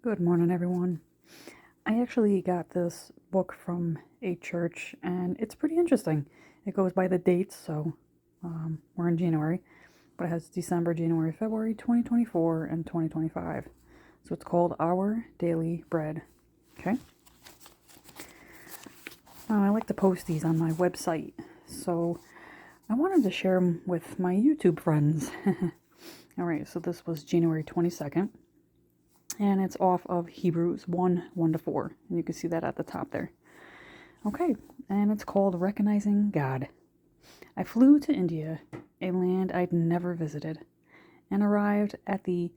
Good morning, everyone. I actually got this book from a church, and it's pretty interesting. It goes by the dates, so we're in January, but it has December, January, February 2024, and 2025. So it's called Our Daily Bread. Okay? I like to post these on my website, so I wanted to share them with my YouTube friends. All right, so this was January 22nd. And it's off of Hebrews 1:1-4. And you can see that at the top there. Okay, and it's called Recognizing God. I flew to India, a land I'd never visited, and arrived at the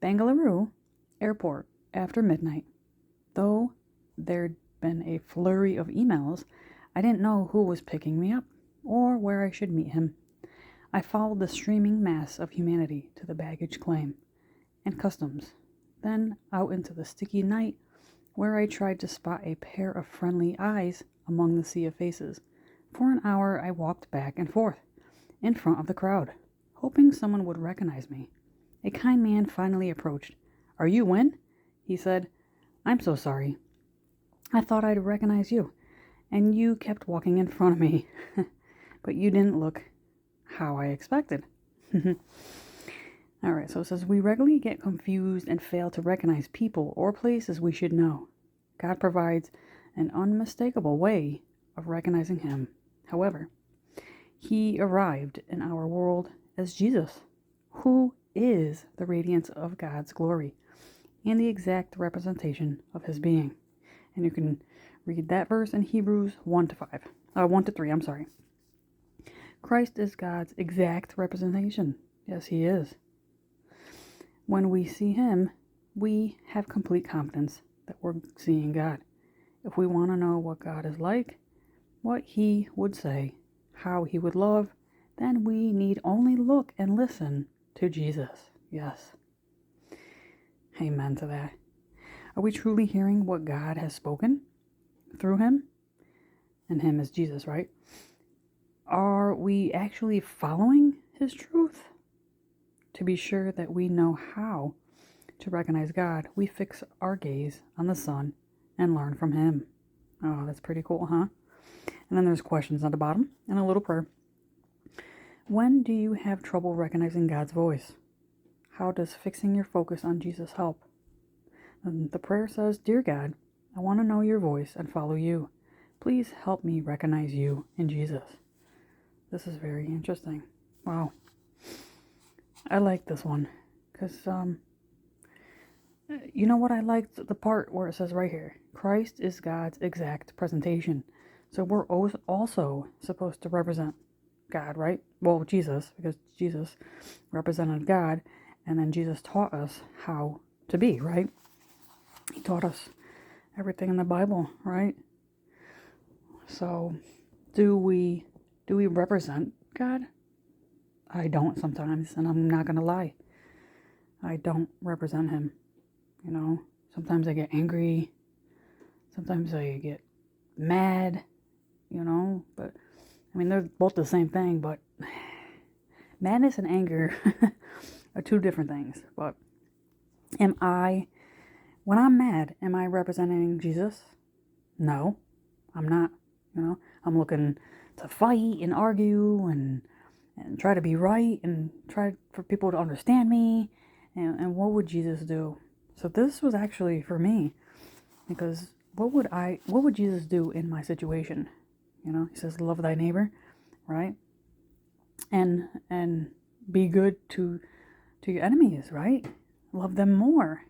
Bangalore airport after midnight. Though there'd been a flurry of emails, I didn't know who was picking me up or where I should meet him. I followed the streaming mass of humanity to the baggage claim and customs, then out into the sticky night, where I tried to spot a pair of friendly eyes among the sea of faces. For an hour I walked back and forth, in front of the crowd, hoping someone would recognize me. A kind man finally approached. "Are you Win?" he said. "I'm so sorry. I thought I'd recognize you, and you kept walking in front of me. But you didn't look how I expected." All right, so it says, we regularly get confused and fail to recognize people or places we should know. God provides an unmistakable way of recognizing Him. However, He arrived in our world as Jesus, who is the radiance of God's glory and the exact representation of His being. And you can read that verse in Hebrews 1-3. I'm sorry. Christ is God's exact representation. Yes, He is. When we see Him, we have complete confidence that we're seeing God. If we want to know what God is like, what He would say, how He would love, then we need only look and listen to Jesus. Yes. Amen to that. Are we truly hearing what God has spoken through Him? And Him is Jesus, right? Are we actually following His truth? To be sure that we know how to recognize God, we fix our gaze on the Son and learn from Him. Oh, that's pretty cool, huh? And then there's questions on the bottom and a little prayer. When do you have trouble recognizing God's voice? How does fixing your focus on Jesus help? And the prayer says, "Dear God, I want to know your voice and follow you. Please help me recognize you in Jesus." This is very interesting. Wow. I like this one because, you know what? I liked the part where it says right here, Christ is God's exact presentation. So we're also supposed to represent God, right? Well, Jesus, because Jesus represented God, and then Jesus taught us how to be, right? He taught us everything in the Bible, right? So do we represent God? I don't sometimes, and I'm not going to lie. I don't represent Him, you know. Sometimes I get angry. Sometimes I get mad, you know. But, I mean, they're both the same thing, but madness and anger are two different things. But when I'm mad, am I representing Jesus? No, I'm not, you know. I'm looking to fight and argue and try to be right and try for people to understand me. And what would Jesus do? So this was actually for me, because what would Jesus do in my situation? You know, He says, love thy neighbor, right? And be good to your enemies, right? Love them more.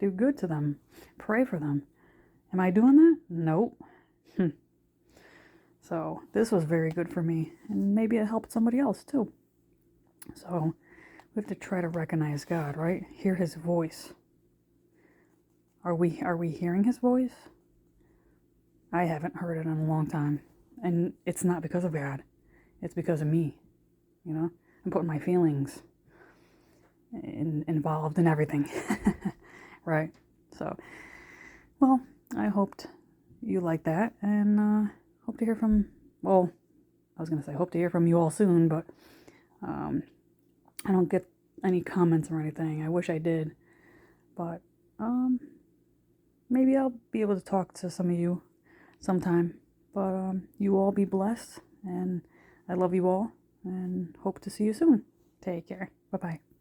Do good to them. Pray for them. Am I doing that? Nope. So this was very good for me, and maybe it helped somebody else too. So we have to try to recognize God, right? Hear His voice. Are we hearing His voice? I haven't heard it in a long time, and it's not because of God. It's because of me. You know, I'm putting my feelings involved in everything, right? So, well, I hoped you liked that, and hope to hear from, well, I was going to say hope to hear from you all soon, but I don't get any comments or anything. I wish I did, but maybe I'll be able to talk to some of you sometime. But you all be blessed, and I love you all, and hope to see you soon. Take care. Bye-bye.